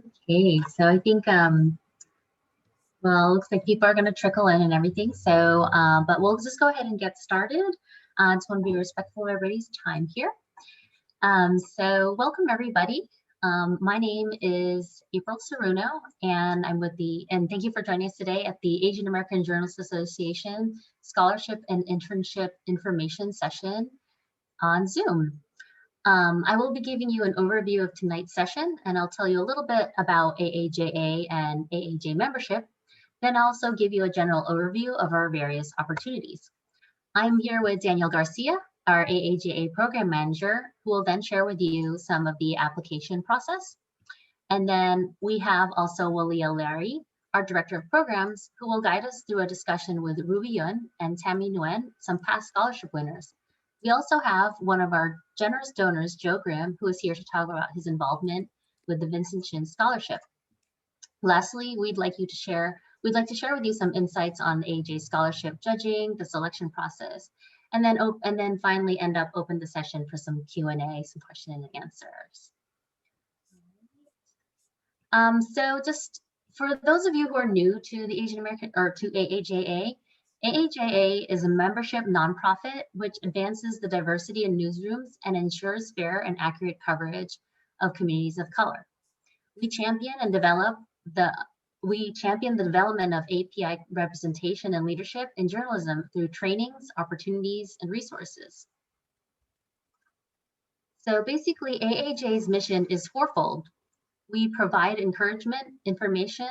Okay, so I think, well, looks like people are going to trickle in and everything. So, but we'll just go ahead and get started. I just want to be respectful of everybody's time here. So welcome everybody. My name is April Ceruno, and and thank you for joining us today at the Asian American Journalists Association Scholarship and Internship Information Session on Zoom. I will be giving you an overview of tonight's session, and I'll tell you a little bit about AAJA and AAJ membership, then I'll also give you a general overview of our various opportunities. I'm here with Daniel Garcia, our AAJA program manager, who will then share with you some of the application process. And then we have also Walia Larry, our director of programs, who will guide us through a discussion with Ruby Yun and Tammy Nguyen, some past scholarship winners. We also have one of our generous donors, Joe Graham, who is here to talk about his involvement with the Vincent Scholarship. Lastly, we'd like to share with you some insights on AAJ scholarship judging, the selection process, and then finally open the session for some Q&A, some question and answers. So just for those of you who are new to the Asian American or to AAJA, AAJA is a membership nonprofit which advances the diversity in newsrooms and ensures fair and accurate coverage of communities of color. We champion the development of API representation and leadership in journalism through trainings, opportunities, and resources. So basically, AAJ's mission is fourfold. We provide encouragement, information,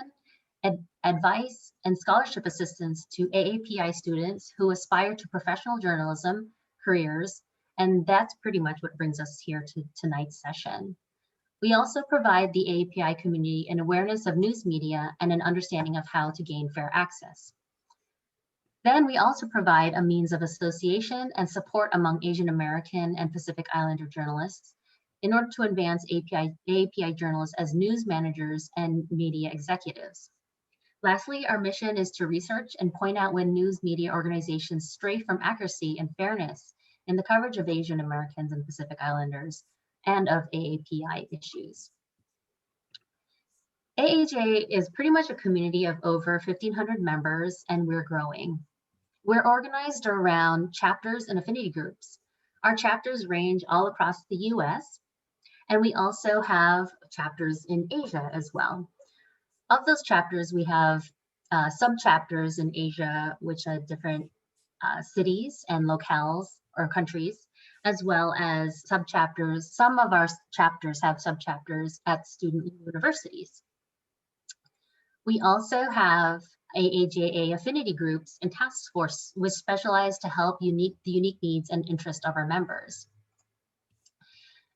advice, and scholarship assistance to AAPI students who aspire to professional journalism careers, and that's pretty much what brings us here to tonight's session. We also provide the AAPI community an awareness of news media and an understanding of how to gain fair access. Then we also provide a means of association and support among Asian American and Pacific Islander journalists in order to advance AAPI journalists as news managers and media executives. Lastly, our mission is to research and point out when news media organizations stray from accuracy and fairness in the coverage of Asian Americans and Pacific Islanders and of AAPI issues. AAJ is pretty much a community of over 1,500 members, and we're growing. We're organized around chapters and affinity groups. Our chapters range all across the US, and we also have chapters in Asia as well. Of those chapters, we have sub-chapters in Asia, which are different cities and locales or countries, as well as sub-chapters. Some of our chapters have sub-chapters at student universities. We also have AAJA affinity groups and task force, which specialize to help the unique needs and interests of our members.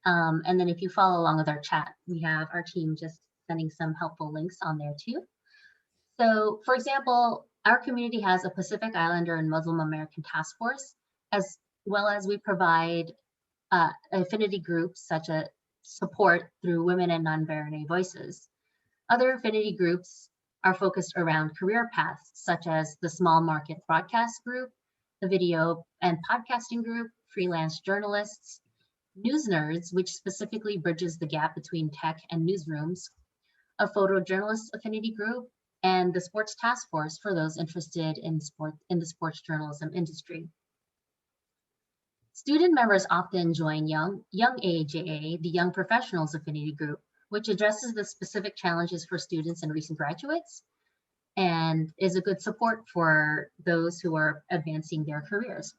And then if you follow along with our chat, we have our team just sending some helpful links on there too. So for example, our community has a Pacific Islander and Muslim American task force, as well as we provide affinity groups such as support through women and non-binary voices. Other affinity groups are focused around career paths, such as the Small Market Broadcast Group, the Video and Podcasting Group, Freelance Journalists, News Nerds, which specifically bridges the gap between tech and newsrooms, a photojournalist affinity group, and the Sports Task Force for those interested in the sports journalism industry. Student members often join Young AAJA, the Young Professionals Affinity Group, which addresses the specific challenges for students and recent graduates and is a good support for those who are advancing their careers.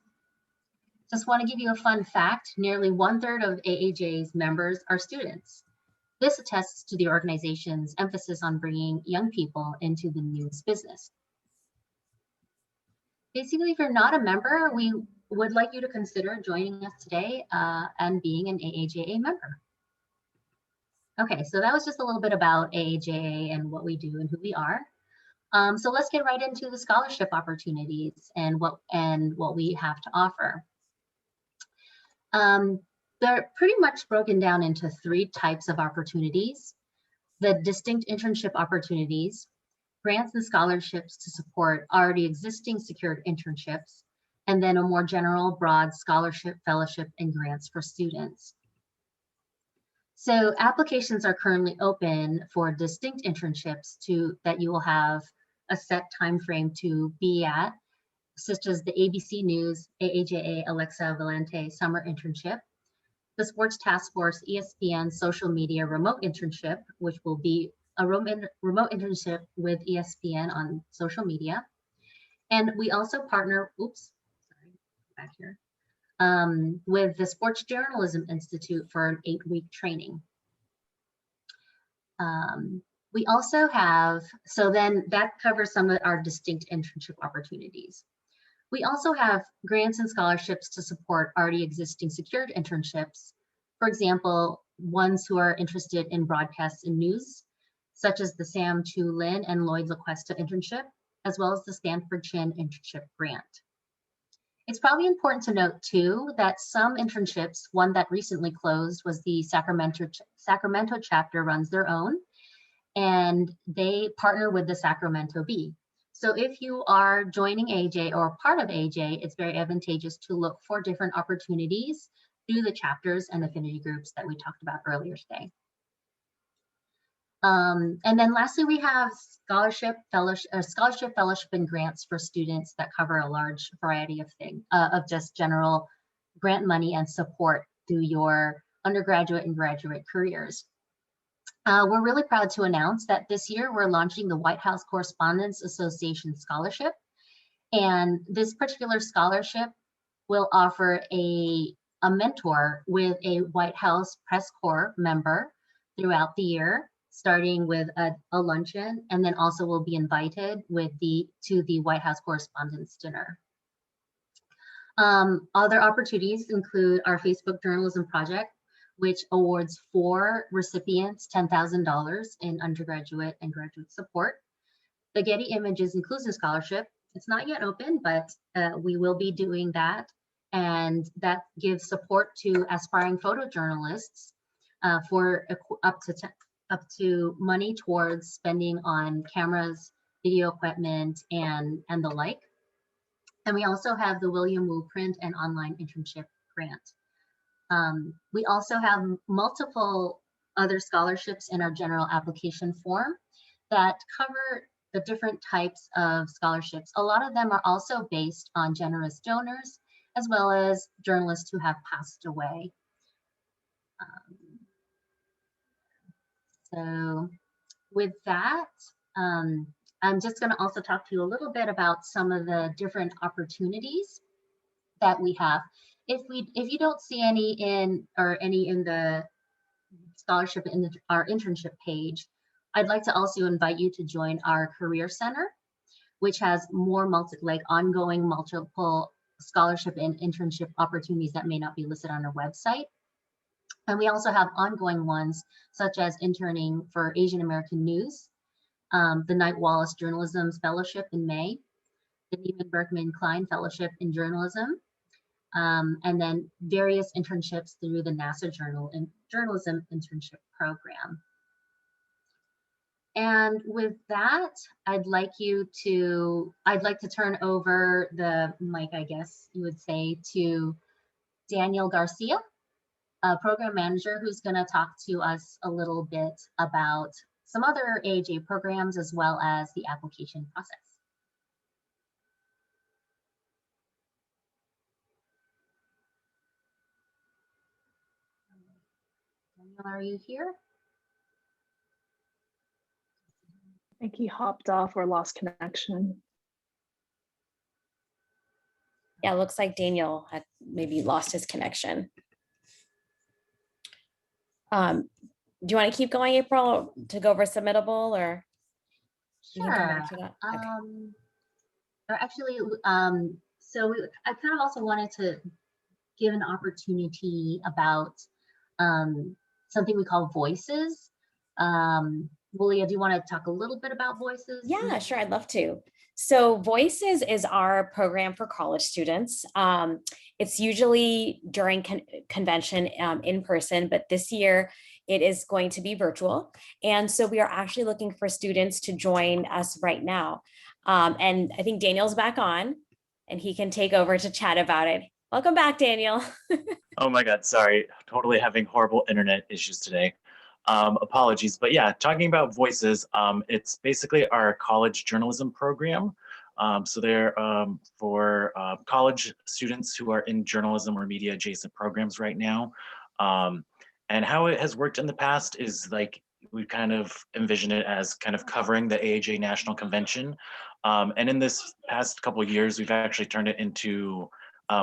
Just want to give you a fun fact, nearly 1/3 of AAJ's members are students. This attests to the organization's emphasis on bringing young people into the news business. Basically, if you're not a member, we would like you to consider joining us today and being an AAJA member. Okay, so that was just a little bit about AAJA and what we do and who we are. So let's get right into the scholarship opportunities and what we have to offer. They're pretty much broken down into 3 types of opportunities: the distinct internship opportunities, grants and scholarships to support already existing secured internships, and then a more general broad scholarship, fellowship, and grants for students. So applications are currently open for distinct internships that you will have a set time frame to be at, such as the ABC News, AAJA Alexa Valente Summer Internship, the Sports Task Force ESPN Social Media Remote Internship, which will be a remote internship with ESPN on social media. And we also partner, back here, with the Sports Journalism Institute for an 8-week training. We also have, so then that covers some of our distinct internship opportunities. We also have grants and scholarships to support already existing secured internships. For example, ones who are interested in broadcasts and news, such as the Sam Chu Lin and Lloyd LaQuesta internship, as well as the Stanford Chin internship grant. It's probably important to note too that some internships, one that recently closed was the Sacramento chapter runs their own, and they partner with the Sacramento Bee. So if you are joining AJ or part of AJ, it's very advantageous to look for different opportunities through the chapters and affinity groups that we talked about earlier today. And then lastly, we have scholarship, fellowship, and grants for students that cover a large variety of things, of just general grant money and support through your undergraduate and graduate careers. We're really proud to announce that this year we're launching the White House Correspondents Association Scholarship. And this particular scholarship will offer a mentor with a White House Press Corps member throughout the year, starting with a luncheon, and then also will be invited to the White House Correspondents' Dinner. Other opportunities include our Facebook Journalism Project, which awards 4 recipients $10,000 in undergraduate and graduate support. The Getty Images Inclusion Scholarship, it's not yet open, but we will be doing that. And that gives support to aspiring photojournalists for up to money towards spending on cameras, video equipment, and the like. And we also have the William Wu Print and Online Internship Grant. We also have multiple other scholarships in our general application form that cover the different types of scholarships. A lot of them are also based on generous donors, as well as journalists who have passed away. So with that, I'm just going to also talk to you a little bit about some of the different opportunities that we have. If you don't see any in the scholarship in our internship page, I'd like to also invite you to join our Career Center, which has more ongoing multiple scholarship and internship opportunities that may not be listed on our website. And we also have ongoing ones, such as interning for Asian American News, the Knight Wallace Journalism Fellowship in May, the Neiman Berkman Klein Fellowship in Journalism, and then various internships through the NASA Journalism Internship Program. And with that, I'd like to turn over the mic, I guess you would say, to Daniel Garcia, a program manager, who's going to talk to us a little bit about some other AAJ programs as well as the application process. Daniel, are you here? I think he hopped off or lost connection. Yeah, it looks like Daniel had maybe lost his connection. Do you want to keep going, April, to go over submittable, or Sure. You can come back to that? Okay. Or actually, I kind of also wanted to give an opportunity about something we call Voices. Wulia, do you want to talk a little bit about Voices? Yeah, sure, I'd love to. So Voices is our program for college students. It's usually during convention in person, but this year it is going to be virtual. And so we are actually looking for students to join us right now. And I think Daniel's back on and he can take over to chat about it. Welcome back, Daniel. Oh my God, sorry. Totally having horrible internet issues today. Apologies, but yeah, talking about voices, it's basically our college journalism program. So they're for college students who are in journalism or media adjacent programs right now. And how it has worked in the past is like, we kind of envision it as kind of covering the AAJ National Convention. And in this past couple of years, we've actually turned it into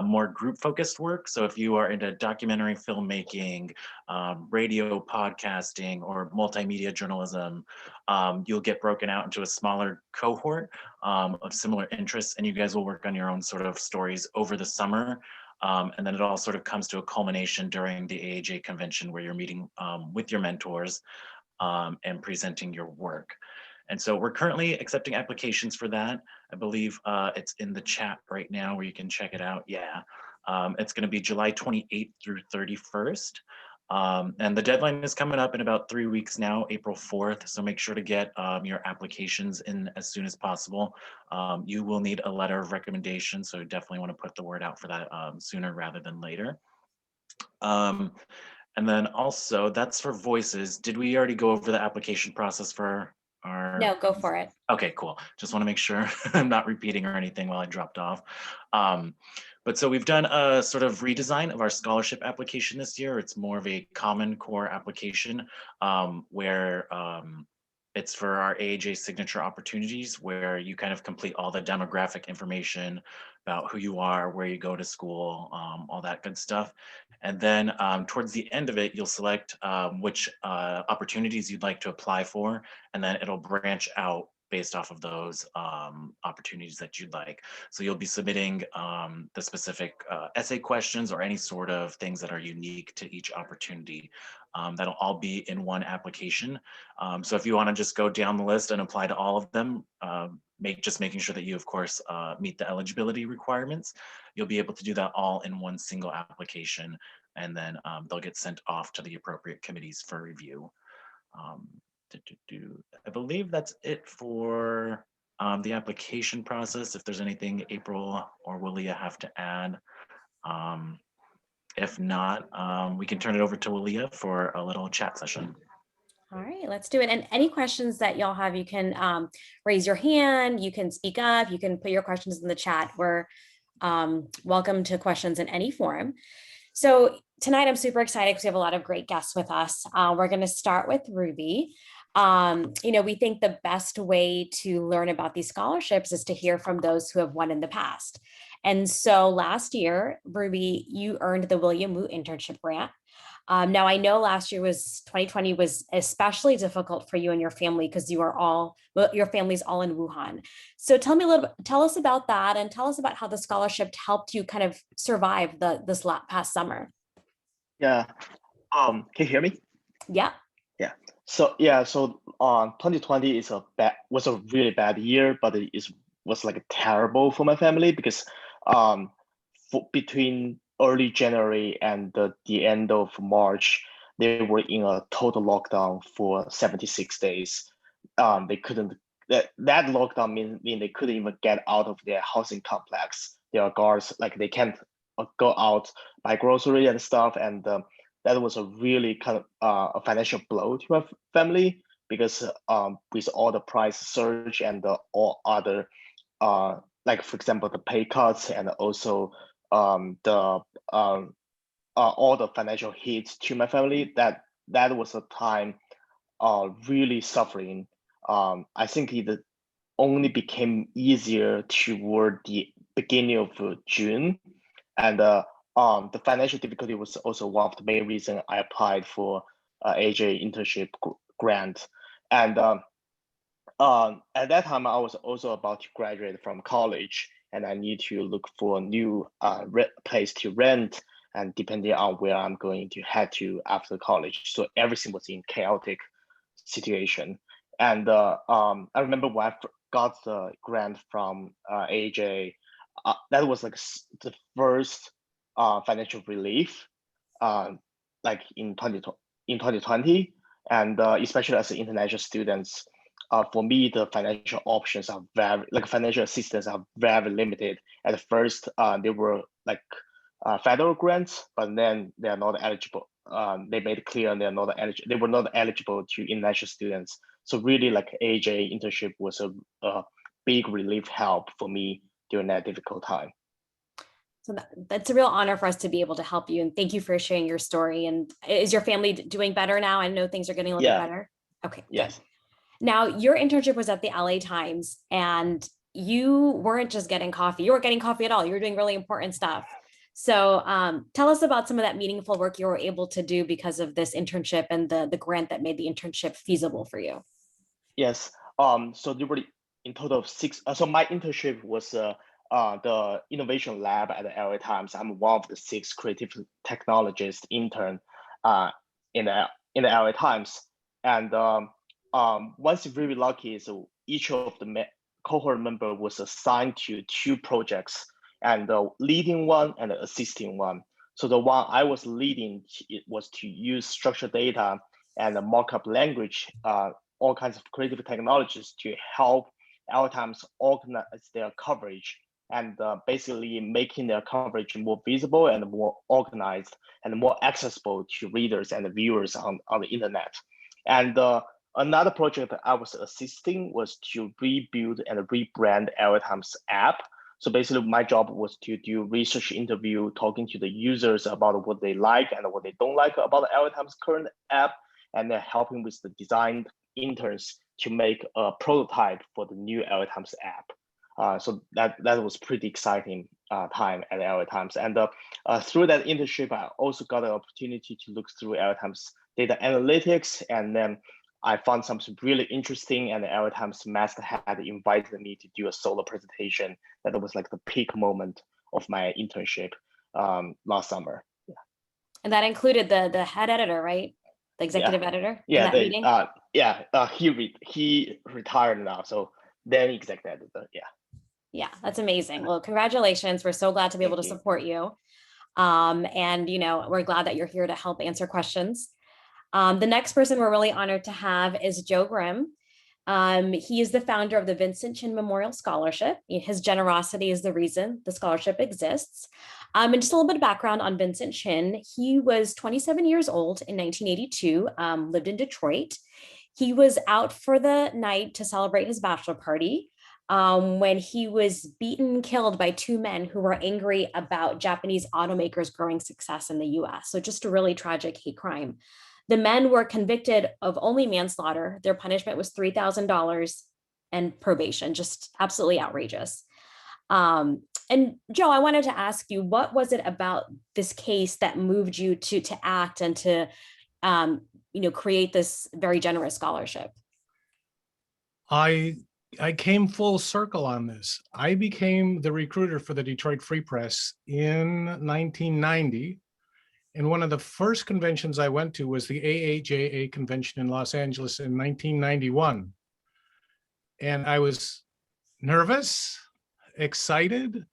more group focused work. So if you are into documentary filmmaking, radio podcasting, or multimedia journalism, you'll get broken out into a smaller cohort of similar interests, and you guys will work on your own sort of stories over the summer. And then it all sort of comes to a culmination during the AAJ convention where you're meeting with your mentors and presenting your work. And so we're currently accepting applications for that. I believe it's in the chat right now where you can check it out. Yeah, it's going to be July 28th through 31st. And the deadline is coming up in about 3 weeks now, April 4th. So make sure to get your applications in as soon as possible. You will need a letter of recommendation. So definitely want to put the word out for that sooner rather than later. And then also that's for voices. Did we already go over the application process for our? No, go for it. Okay, cool. Just want to make sure I'm not repeating or anything while I dropped off. But so we've done a sort of redesign of our scholarship application this year. It's more of a Common Core application where it's for our AAJ signature opportunities, where you kind of complete all the demographic information about who you are, where you go to school, all that good stuff. And then towards the end of it, you'll select which opportunities you'd like to apply for, and then it'll branch out based off of those opportunities that you'd like. So you'll be submitting the specific essay questions or any sort of things that are unique to each opportunity. That'll all be in one application. So if you want to just go down the list and apply to all of them, making sure that you, of course, meet the eligibility requirements, you'll be able to do that all in one single application, and then they'll get sent off to the appropriate committees for review. I believe that's it for the application process. If there's anything April or Willia have to add. If not, we can turn it over to Willia for a little chat session. All right, let's do it. And any questions that y'all have, you can raise your hand, you can speak up, you can put your questions in the chat. We're welcome to questions in any form. So tonight I'm super excited because we have a lot of great guests with us. We're going to start with Ruby. We think the best way to learn about these scholarships is to hear from those who have won in the past. And so last year, Ruby, you earned the William Wu internship grant. Now I know last year 2020 was especially difficult for you and your family because your family's all in Wuhan. So tell us about that, and tell us about how the scholarship helped you kind of survive this past summer. Yeah. Can you hear me? Yeah. Yeah. So 2020 was a really bad year, but it was like terrible for my family because between early January and the end of March, they were in a total lockdown for 76 days. They couldn't. That lockdown mean they couldn't even get out of their housing complex. There are guards, like they can't go out, buy grocery and stuff, and that was a really kind of a financial blow to our family because with all the price surge and all other like for example the pay cuts and also all the financial hits to my family, that was a time really suffering. I think it only became easier toward the beginning of June, and the financial difficulty was also one of the main reasons I applied for AAJA internship grant. And at that time, I was also about to graduate from college, and I need to look for a new place to rent, and depending on where I'm going to head to after college. So everything was in chaotic situation. And I remember when I got the grant from AAJ, that was like the first financial relief, like in 2020, and especially as international students. For me, the financial options financial assistance are very limited. At first, they were like federal grants, but then they are not eligible. They made it clear they are not eligible. They were not eligible to international students. So really, like AAJA internship was a big relief help for me during that difficult time. So that's a real honor for us to be able to help you. And thank you for sharing your story. And is your family doing better now? I know things are getting a little bit better. Okay. Yes. Good. Now, your internship was at the LA Times, and you weren't just getting coffee. You weren't getting coffee at all. You were doing really important stuff. So tell us about some of that meaningful work you were able to do because of this internship and the grant that made the internship feasible for you. Yes. So there were in total of 6. So my internship was the innovation lab at the LA Times. I'm one of the 6 creative technologist intern in the LA Times. And once really lucky, so each of the cohort member was assigned to 2 projects, and the leading one and the assisting one. So the one I was leading, it was to use structured data and a markup language, all kinds of creative technologies to help LA Times organize their coverage and basically making their coverage more visible and more organized and more accessible to readers and viewers on the internet. And another project that I was assisting was to rebuild and rebrand LA Times app. So basically my job was to do research interview, talking to the users about what they like and what they don't like about LA Times current app, and then helping with the design interns to make a prototype for the new LA Times app. So that was pretty exciting time at LA Times. And through that internship, I also got an opportunity to look through LA Times data analytics, and then I found something really interesting, and the LA Times master had invited me to do a solo presentation. That was like the peak moment of my internship last summer. Yeah. And that included the head editor, right? The executive editor. Yeah, meeting? He retired now, so then executive editor. Yeah. Yeah, that's amazing. Well, congratulations. We're so glad to be able to support you. And we're glad that you're here to help answer questions. The next person we're really honored to have is Joe Grimm. He is the founder of the Vincent Chin Memorial Scholarship. His generosity is the reason the scholarship exists. And just a little bit of background on Vincent Chin. He was 27 years old in 1982, lived in Detroit. He was out for the night to celebrate his bachelor party when he was beaten, killed by 2 men who were angry about Japanese automakers' growing success in the US. So just a really tragic hate crime. The men were convicted of only manslaughter. Their punishment was $3,000 and probation, just absolutely outrageous. And Joe, I wanted to ask you, what was it about this case that moved you to act and to create this very generous scholarship? I came full circle on this. I became the recruiter for the Detroit Free Press in 1990. And one of the first conventions I went to was the AAJA convention in Los Angeles in 1991. And I was nervous, excited,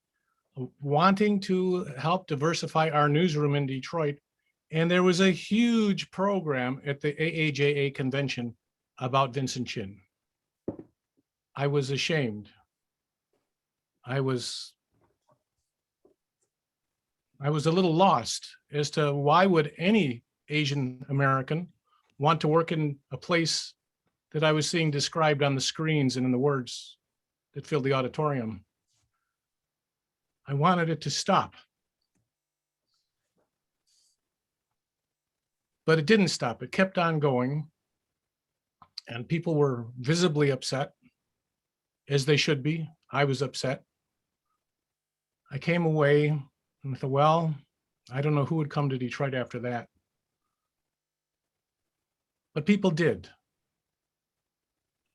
wanting to help diversify our newsroom in Detroit. And there was a huge program at the AAJA convention about Vincent Chin. I was ashamed. I was a little lost as to why would any Asian American want to work in a place that I was seeing described on the screens and in the words that filled the auditorium. I wanted it to stop. But it didn't stop. It kept on going. And people were visibly upset, as they should be. I was upset. I came away and thought, well, I don't know who would come to Detroit after that. But people did.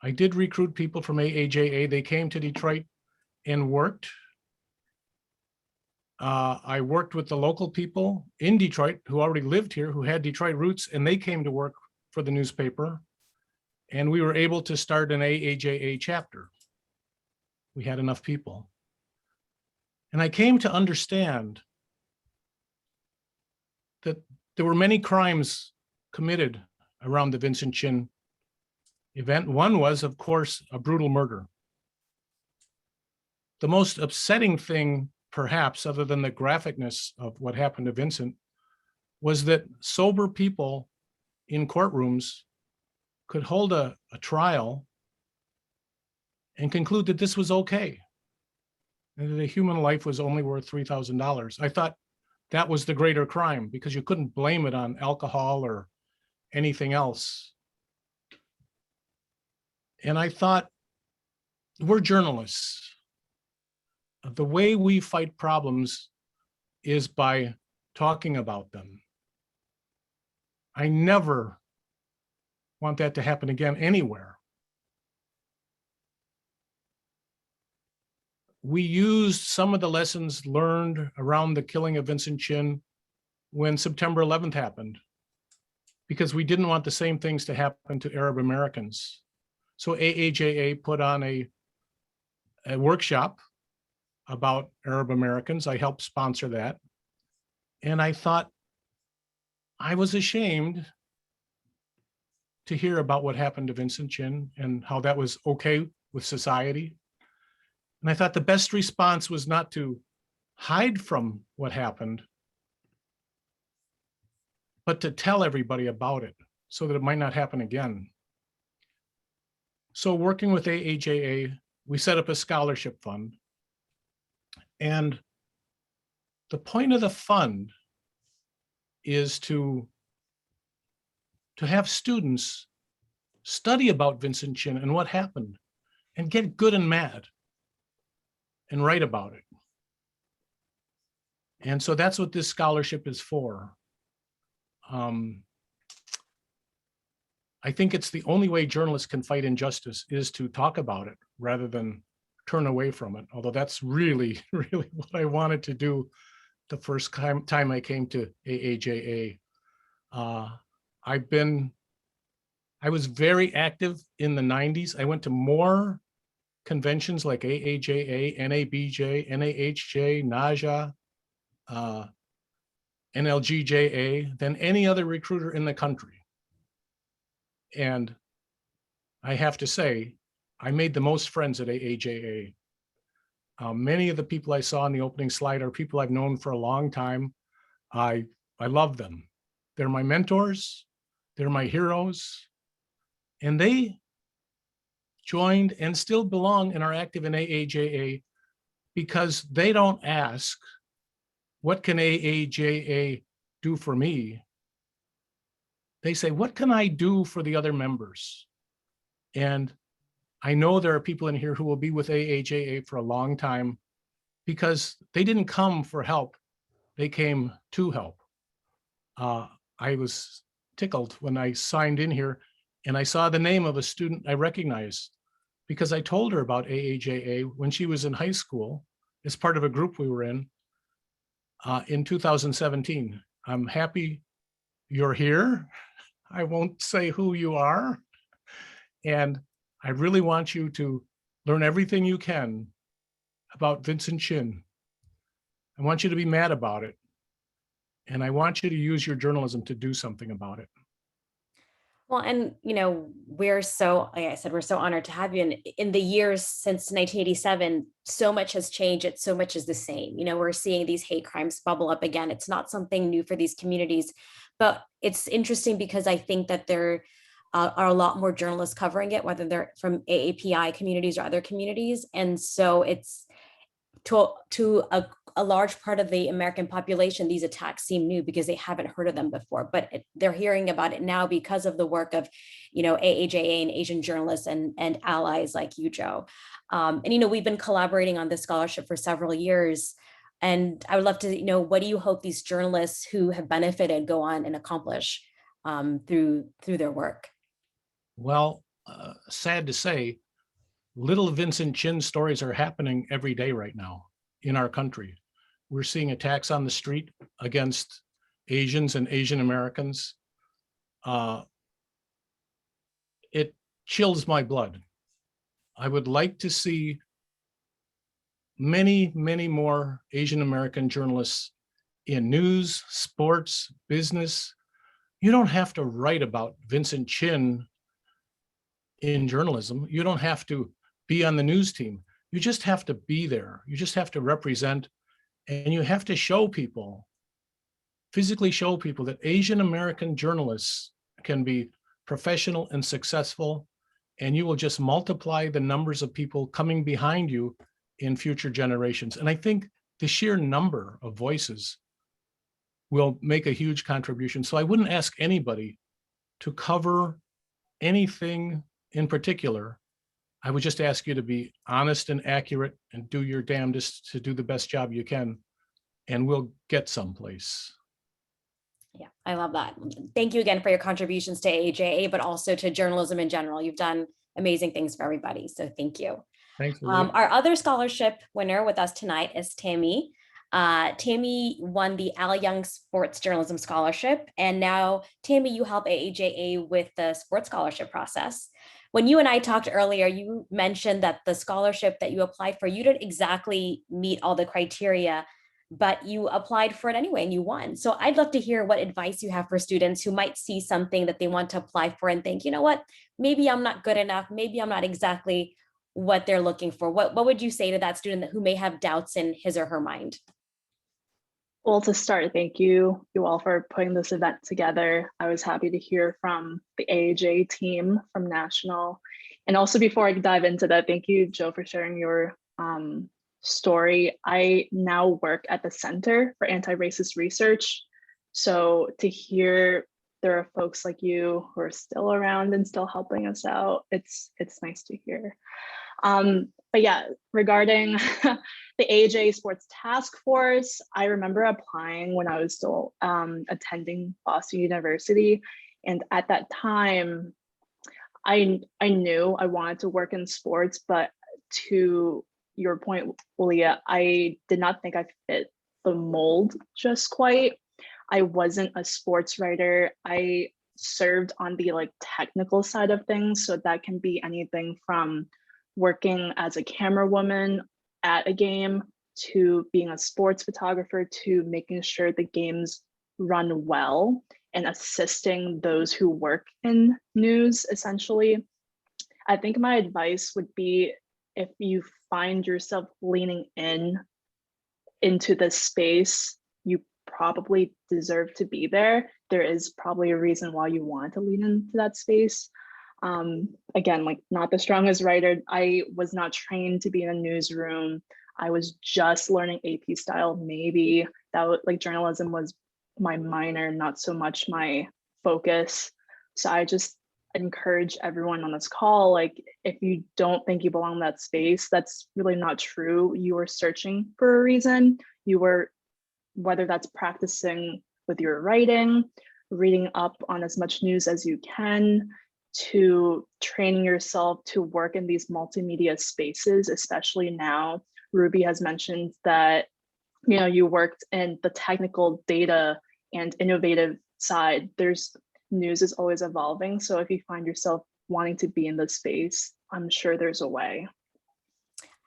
I did recruit people from AAJA. They came to Detroit and worked. I worked with the local people in Detroit who already lived here, who had Detroit roots, and they came to work for the newspaper. And we were able to start an AAJA chapter. We had enough people. And I came to understand that there were many crimes committed around the Vincent Chin event. One was, of course, a brutal murder. The most upsetting thing perhaps, other than the graphicness of what happened to Vincent, was that sober people in courtrooms could hold a trial and conclude that this was okay, and that a human life was only worth $3,000. I thought that was the greater crime, because you couldn't blame it on alcohol or anything else. And I thought, we're journalists. The way we fight problems is by talking about them. I never want that to happen again anywhere. We used some of the lessons learned around the killing of Vincent Chin when September 11th happened, because we didn't want the same things to happen to Arab Americans. So AAJA put on a workshop about Arab Americans. I helped sponsor that. And I thought, I was ashamed to hear about what happened to Vincent Chin and how that was okay with society. And I thought the best response was not to hide from what happened, but to tell everybody about it so that it might not happen again. So working with AAJA, we set up a scholarship fund. And the point of the fund is to have students study about Vincent Chin and what happened, and get good and mad and write about it. And so that's what this scholarship is for. I think it's the only way journalists can fight injustice, is to talk about it rather than turn away from it. Although that's really, really what I wanted to do the first time I came to AAJA. I was very active in the 90s. I went to more conventions like AAJA, NABJ, NAHJ, NAJA, NLGJA than any other recruiter in the country. And I have to say, I made the most friends at AAJA. Many of the people I saw in the opening slide are people I've known for a long time. I love them. They're my mentors. They're my heroes. And they joined and still belong and are active in AAJA because they don't ask, what can AAJA do for me? They say, what can I do for the other members? And I know there are people in here who will be with AAJA for a long time because they didn't come for help. They came to help. I was tickled when I signed in here and I saw the name of a student I recognized because I told her about AAJA when she was in high school as part of a group we were in 2017. I'm happy you're here. I won't say who you are. And I really want you to learn everything you can about Vincent Chin. I want you to be mad about it. And I want you to use your journalism to do something about it. Well, and we're so, like I said, we're so honored to have you. And in the years since 1987, so much has changed. Yet so much is the same. We're seeing these hate crimes bubble up again. It's not something new for these communities, but it's interesting because I think that there are a lot more journalists covering it, whether they're from AAPI communities or other communities. And so it's to a large part of the American population, these attacks seem new because they haven't heard of them before, but they're hearing about it now because of the work of, AAJA and Asian journalists and allies like you, Joe. And, we've been collaborating on this scholarship for several years. And I would love to know, what do you hope these journalists who have benefited go on and accomplish through their work? Well, sad to say, little Vincent Chin stories are happening every day right now in our country. We're seeing attacks on the street against Asians and Asian Americans. It chills my blood. I would like to see many, many more Asian American journalists in news, sports, business. You don't have to write about Vincent Chin in journalism. You don't have to be on the news team. You just have to be there. You just have to represent And you have to show people, physically show people that Asian American journalists can be professional and successful, and you will just multiply the numbers of people coming behind you in future generations. And I think the sheer number of voices will make a huge contribution. So I wouldn't ask anybody to cover anything in particular. I would just ask you to be honest and accurate and do your damnedest to do the best job you can, and we'll get someplace. Yeah, I love that. Thank you again for your contributions to AAJA, but also to journalism in general. You've done amazing things for everybody, so thank you. Thanks. Maria. Our other scholarship winner with us tonight is Tammy. Tammy won the Al Young Sports Journalism Scholarship, and now, Tammy, you help AAJA with the sports scholarship process. When you and I talked earlier, you mentioned that the scholarship that you applied for, you didn't exactly meet all the criteria, but you applied for it anyway and you won. So I'd love to hear what advice you have for students who might see something that they want to apply for and think, you know what, maybe I'm not good enough, maybe I'm not exactly what they're looking for. What would you say to that student who may have doubts in his or her mind? Well, to start, thank you all for putting this event together. I was happy to hear from the AAJ team from National. And also, before I dive into that, thank you, Joe, for sharing your story. I now work at the Center for Anti-Racist Research. So to hear there are folks like you who are still around and still helping us out, it's nice to hear. But yeah, regarding the AAJA Sports Task Force, I remember applying when I was still attending Boston University. And at that time, I knew I wanted to work in sports, but to your point, Leah, I did not think I fit the mold just quite. I wasn't a sports writer. I served on the technical side of things. So that can be anything from working as a camera woman at a game to being a sports photographer to making sure the games run well and assisting those who work in news, essentially. I think my advice would be, if you find yourself leaning into this space, you probably deserve to be there. There is probably a reason why you want to lean into that space. Again, not the strongest writer. I was not trained to be in a newsroom. I was just learning AP style. Maybe that was journalism was my minor, not so much my focus. So I just encourage everyone on this call, if you don't think you belong in that space, that's really not true. You were searching for a reason. You were, whether that's practicing with your writing, reading up on as much news as you can, to training yourself to work in these multimedia spaces, especially now. Ruby has mentioned that you worked in the technical data and innovative side. News is always evolving. So if you find yourself wanting to be in this space, I'm sure there's a way.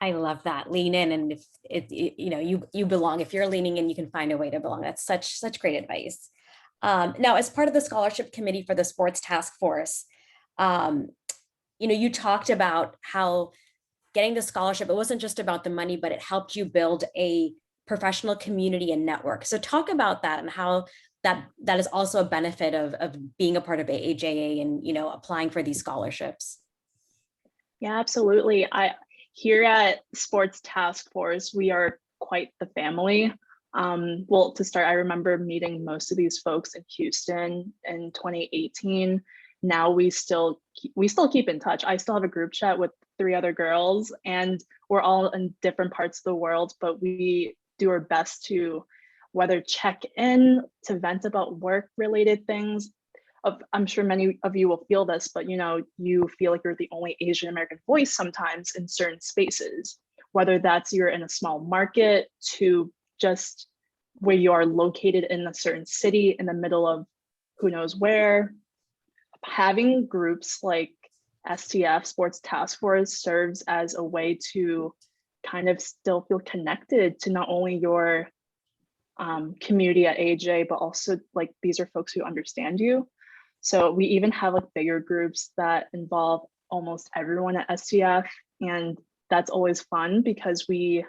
I love that. Lean in, and if you belong. If you're leaning in, you can find a way to belong. That's such great advice. Now, as part of the scholarship committee for the Sports Task Force, you talked about how getting the scholarship, it wasn't just about the money, but it helped you build a professional community and network. So talk about that and how that is also a benefit of being a part of AAJA and applying for these scholarships. Yeah, absolutely. Here at Sports Task Force, we are quite the family. Well, to start, I remember meeting most of these folks in Houston in 2018. Now we still keep in touch. I still have a group chat with 3 other girls, and we're all in different parts of the world, but we do our best to whether check in, to vent about work-related things. I'm sure many of you will feel this, but you feel like you're the only Asian American voice sometimes in certain spaces, whether that's you're in a small market to just where you are located in a certain city in the middle of who knows where. Having groups like STF, Sports Task Force, serves as a way to kind of still feel connected to not only your community at AAJ, but also these are folks who understand you. So we even have bigger groups that involve almost everyone at STF, and that's always fun because we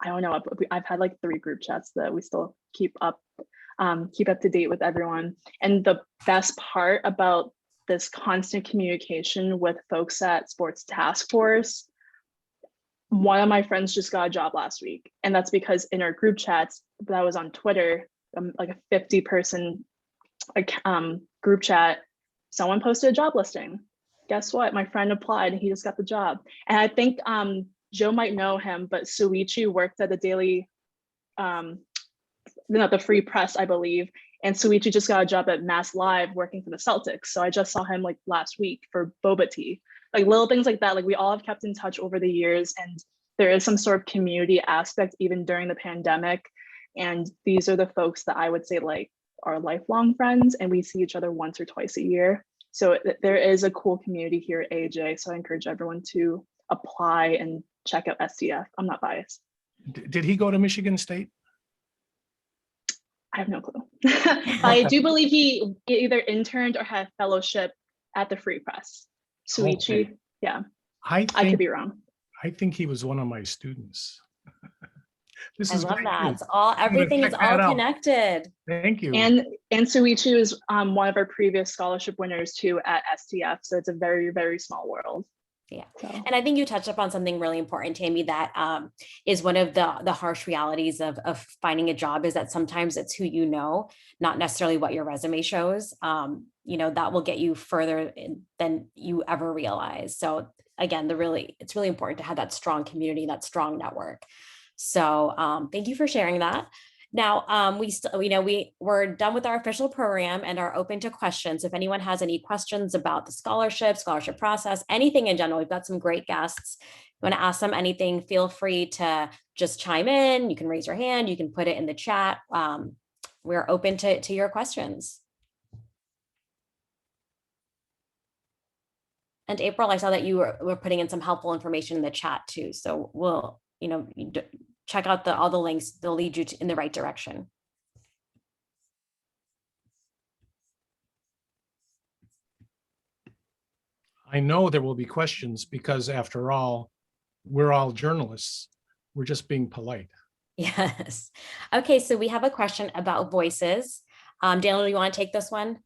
I don't know, I've had like 3 group chats that we still keep up to date with everyone. And the best part about this constant communication with folks at Sports Task Force, one of my friends just got a job last week. And that's because in our group chats that was on Twitter, like a 50-person group chat, someone posted a job listing. Guess what? My friend applied and he just got the job. And I think Joe might know him, but Suichi worked at the Daily, the Free Press, I believe. And Suichi just got a job at Mass Live working for the Celtics. So I just saw him like last week for boba tea. Like little things like that. Like we all have kept in touch over the years, and there is some sort of community aspect even during the pandemic. And these are the folks that I would say like are lifelong friends, and we see each other once or twice a year. So there is a cool community here at AAJ. So I encourage everyone to apply and check out STF. I'm not biased. Did he go to Michigan State? I have no clue. I do believe he either interned or had a fellowship at the Free Press. Suichi, Okay. yeah. I I could be wrong. I think he was one of my students. This I is love great that. news. It's all, everything is check all that out. connected. Thank you. And Suichi is one of our previous scholarship winners too at STF. So it's a very, very small world. Yeah. So. And I think you touched upon something really important, Tammy, that is one of the harsh realities of finding a job, is that sometimes it's who you know, not necessarily what your resume shows. That will get you further than you ever realize. So again, it's really important to have that strong community, that strong network. So thank you for sharing that. Now, we're done with our official program and are open to questions. If anyone has any questions about the scholarship process, anything in general, we've got some great guests. If you want to ask them anything, feel free to just chime in. You can raise your hand, you can put it in the chat. We're open to your questions. And April, I saw that you were putting in some helpful information in the chat too. So we'll, check out all the links. They'll lead you in the right direction. I know there will be questions because after all, we're all journalists. We're just being polite. Yes. Okay, so we have a question about voices. Daniel, do you want to take this one?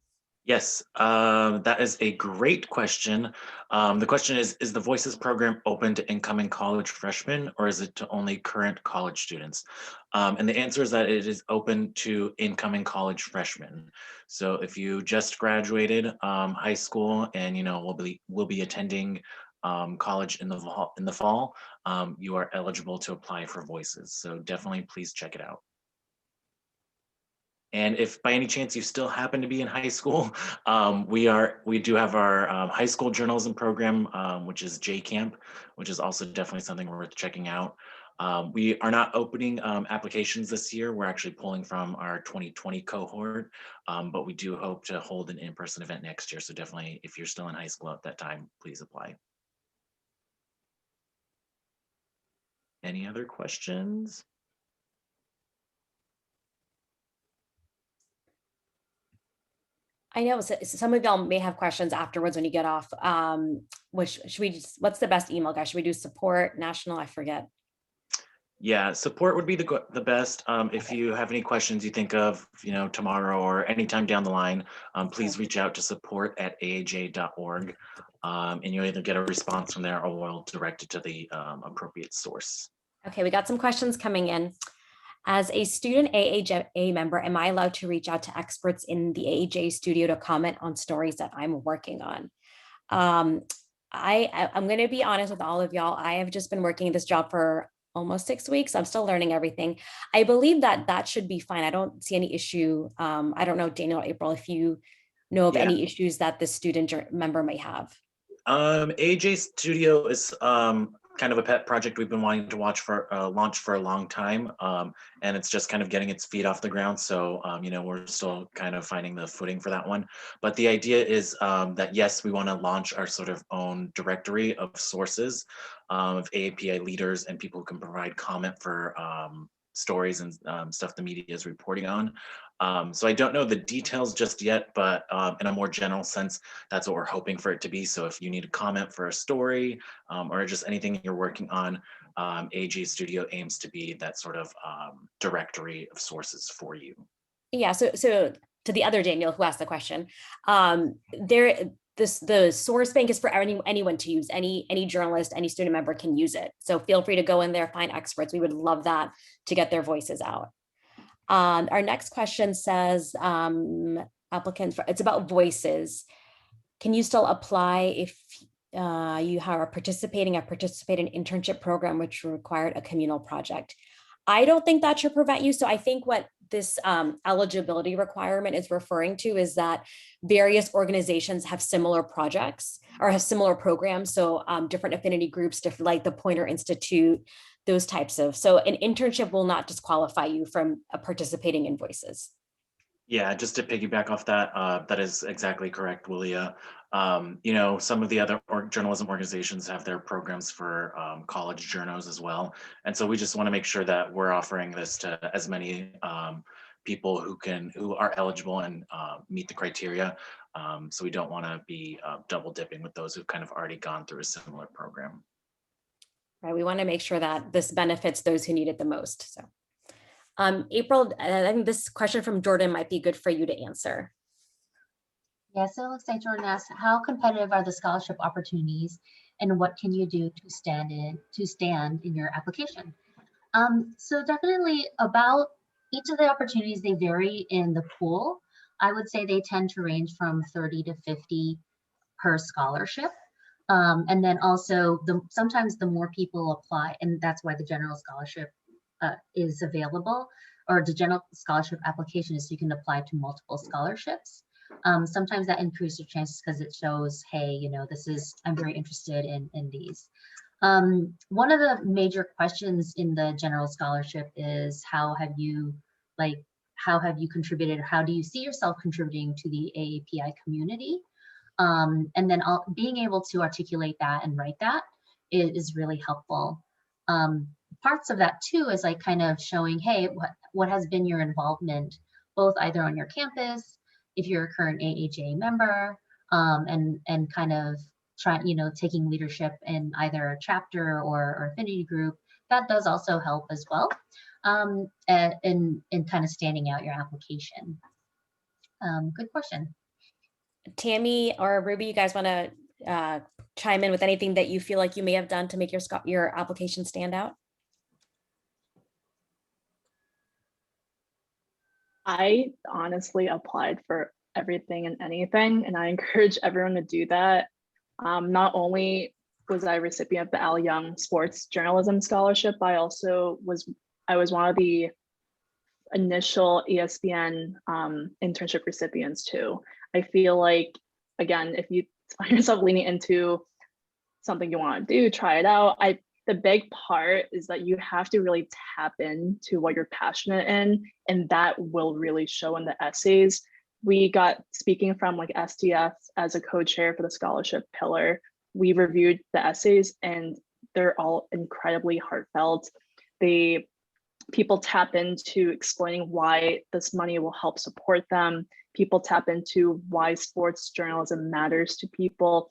Yes, that is a great question. The question is the Voices program open to incoming college freshmen, or is it to only current college students? And the answer is that it is open to incoming college freshmen. So if you just graduated high school and will be attending college in the fall, you are eligible to apply for Voices. So definitely please check it out. And if by any chance you still happen to be in high school, we do have our high school journalism program, which is JCamp, which is also definitely something worth checking out. We are not opening applications this year. We're actually pulling from our 2020 cohort, but we do hope to hold an in-person event next year. So definitely, if you're still in high school at that time, please apply. Any other questions? I know some of y'all may have questions afterwards when you get off. What's the best email, guys? Should we do support, national? I forget. Yeah, support would be the best. If you have any questions you think of, tomorrow or anytime down the line, please reach out to support@aaja.org, and you'll either get a response from there or we'll direct it to the appropriate source. Okay, we got some questions coming in. As a student AAJA member, am I allowed to reach out to experts in the AAJA studio to comment on stories that I'm working on? I'm going to be honest with all of y'all. I have just been working this job for almost 6 weeks. I'm still learning everything. I believe that should be fine. I don't see any issue. I don't know, Daniel or April, if you know of any issues that the student member may have. AAJ Studio is kind of a pet project we've been wanting to launch for a long time, and it's just kind of getting its feet off the ground. So we're still kind of finding the footing for that one. But the idea is that yes, we want to launch our sort of own directory of sources of AAPI leaders and people who can provide comment for stories and stuff the media is reporting on. So I don't know the details just yet, but in a more general sense, that's what we're hoping for it to be. So if you need a comment for a story or just anything you're working on, AAJA Studio aims to be that sort of directory of sources for you. Yeah, so to the other Daniel who asked the question, the source bank is for anyone to use. Any journalist, any student member can use it. So feel free to go in there, find experts. We would love that to get their voices out. Our next question says, applicants, it's about voices. Can you still apply if you are participating in internship program which required a communal project? I don't think that should prevent you. So I think what this eligibility requirement is referring to is that various organizations have similar projects or have similar programs. So different affinity groups, different, like the Pointer Institute, those types of. So an internship will not disqualify you from participating in Voices. Yeah, just to piggyback off that, that is exactly correct, Willia. You know, some of the other journalism organizations have their programs for college journos as well. And so we just want to make sure that we're offering this to as many people who are eligible and meet the criteria. So we don't want to be double dipping with those who've kind of already gone through a similar program. Right, we want to make sure that this benefits those who need it the most. So. April, I think this question from Jordan might be good for you to answer. Yeah, so it looks like Jordan asked, how competitive are the scholarship opportunities and what can you do to stand in your application? So definitely about each of the opportunities, they vary in the pool. I would say they tend to range from 30 to 50 per scholarship. And then also sometimes the more people apply, and that's why the general scholarship is available, or the general scholarship application is so you can apply to multiple scholarships. Sometimes that increases your chances because it shows, hey, you know, I'm very interested in these. One of the major questions in the general scholarship is how have you contributed? How do you see yourself contributing to the AAPI community? And then being able to articulate that and write that is really helpful. Parts of that too is like kind of showing, hey, what has been your involvement, both either on your campus, if you're a current AAJA member, and kind of taking leadership in either a chapter or affinity group. That does also help as well, in kind of standing out your application. Good question. Tammy or Ruby, you guys want to chime in with anything that you feel like you may have done to make your application stand out? I honestly applied for everything and anything, and I encourage everyone to do that. Not only was I a recipient of the Al Young Sports Journalism Scholarship, I was one of the initial ESPN internship recipients too. I feel like, again, if you find yourself leaning into something you want to do, try it out. The big part is that you have to really tap into what you're passionate in, and that will really show in the essays. We got, speaking from like STF as a co-chair for the scholarship pillar, we reviewed the essays and they're all incredibly heartfelt. People tap into explaining why this money will help support them. People tap into why sports journalism matters to people.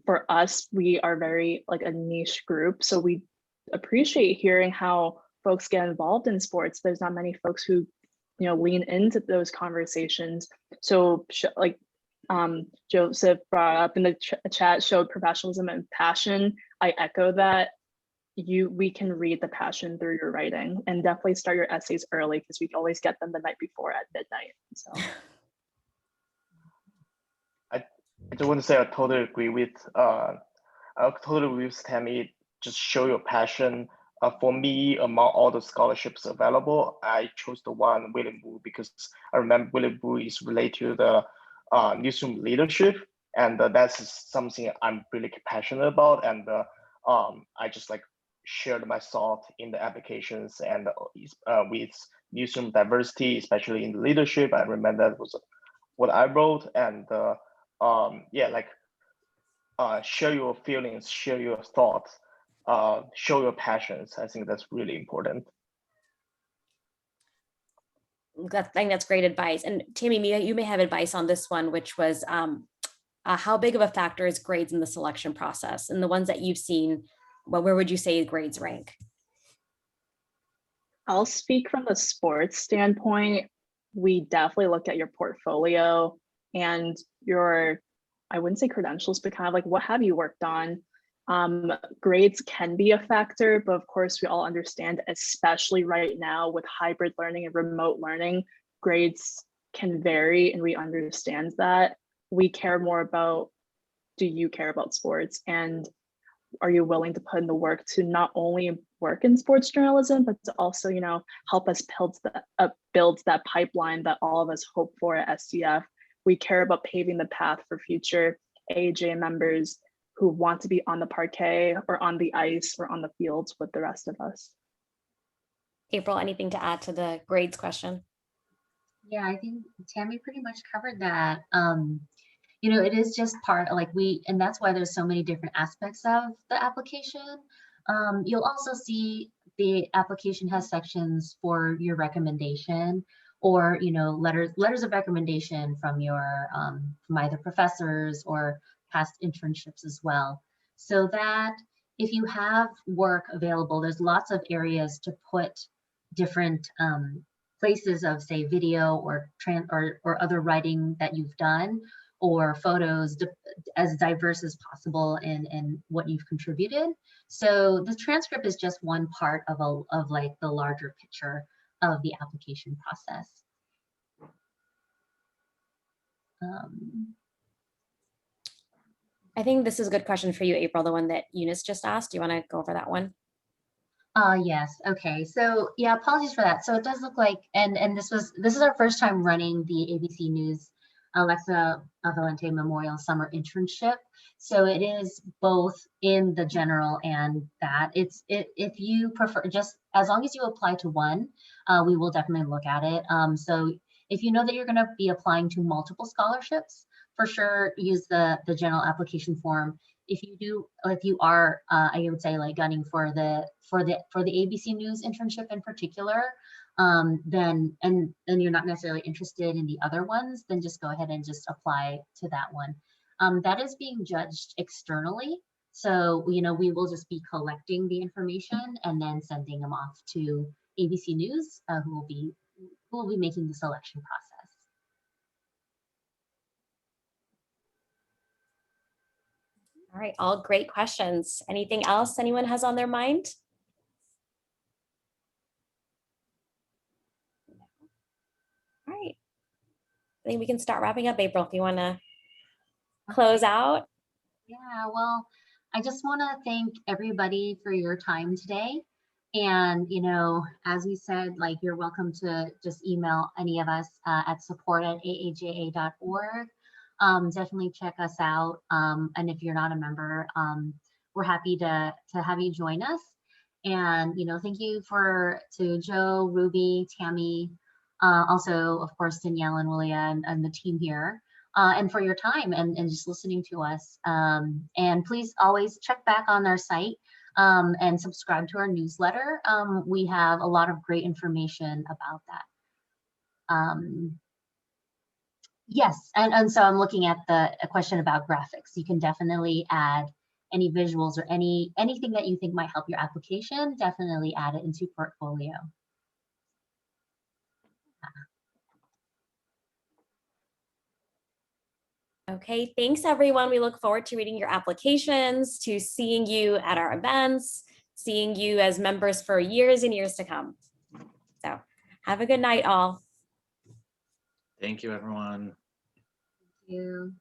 For us, we are very like a niche group, so we appreciate hearing how folks get involved in sports. There's not many folks who, lean into those conversations. So like Joseph brought up in the chat, showed professionalism and passion. I echo that. We can read the passion through your writing, and definitely start your essays early because we can always get them the night before at midnight. So. I just want to say I totally agree with Tammy. Just show your passion. For me, among all the scholarships available, I chose the one William Wu because I remember William Wu is related to the newsroom leadership, and that's something I'm really passionate about. And I just like shared my thought in the applications and with newsroom diversity, especially in the leadership. I remember that was what I wrote, and share your feelings, share your thoughts, show your passions. I think that's really important. I think that's great advice. And Tammy, you may have advice on this one, which was how big of a factor is grades in the selection process? And the ones that you've seen, well, where would you say grades rank? I'll speak from the sports standpoint. We definitely look at your portfolio and your, I wouldn't say credentials, but kind of like what have you worked on? Grades can be a factor, but of course we all understand, especially right now with hybrid learning and remote learning, grades can vary, and we understand that. We care more about, do you care about sports, and are you willing to put in the work to not only work in sports journalism, but to also, you know, help us build that pipeline that all of us hope for at SDF. We care about paving the path for future AAJA members who want to be on the parquet or on the ice or on the fields with the rest of us. April, anything to add to the grades question? Yeah, I think Tammy pretty much covered that. You know, it is just part of, like, and that's why there's so many different aspects of the application. You'll also see the application has sections for your recommendation, or, you know, letters of recommendation from your from either professors or past internships as well. So that if you have work available, there's lots of areas to put different places of, say, video or other writing that you've done, or photos, as diverse as possible in what you've contributed. So the transcript is just one part of like the larger picture of the application process. I think this is a good question for you, April, the one that Eunice just asked. Do you want to go over that one? Yes. Okay. So yeah, apologies for that. So it does look like, and this is our first time running the ABC News Alexa Valente Memorial Summer Internship. So it is both in the general and that. If you prefer, just as long as you apply to one, we will definitely look at it. So if you know that you're going to be applying to multiple scholarships, for sure use the general application form. If you are, I would say, like, gunning for the ABC News internship in particular, then you're not necessarily interested in the other ones, then just go ahead and just apply to that one. That is being judged externally, so, you know, we will just be collecting the information and then sending them off to ABC News, who will be making the selection process. All right, all great questions. Anything else anyone has on their mind? All right, I think we can start wrapping up. April, if you want to close out. Yeah, well, I just want to thank everybody for your time today. And, you know, as we said, like, you're welcome to just email any of us at support@aaja.org. Definitely check us out. And if you're not a member, we're happy to have you join us. And, you know, thank you to Joe, Ruby, Tammy, also, of course, Danielle and Willia and the team here, and for your time and just listening to us. And please always check back on our site and subscribe to our newsletter. We have a lot of great information about that. Yes, and so I'm looking at a question about graphics. You can definitely add any visuals or anything that you think might help your application. Definitely add it into portfolio. Okay, thanks everyone. We look forward to reading your applications, to seeing you at our events, seeing you as members for years and years to come. So have a good night, all. Thank you, everyone. Thank you.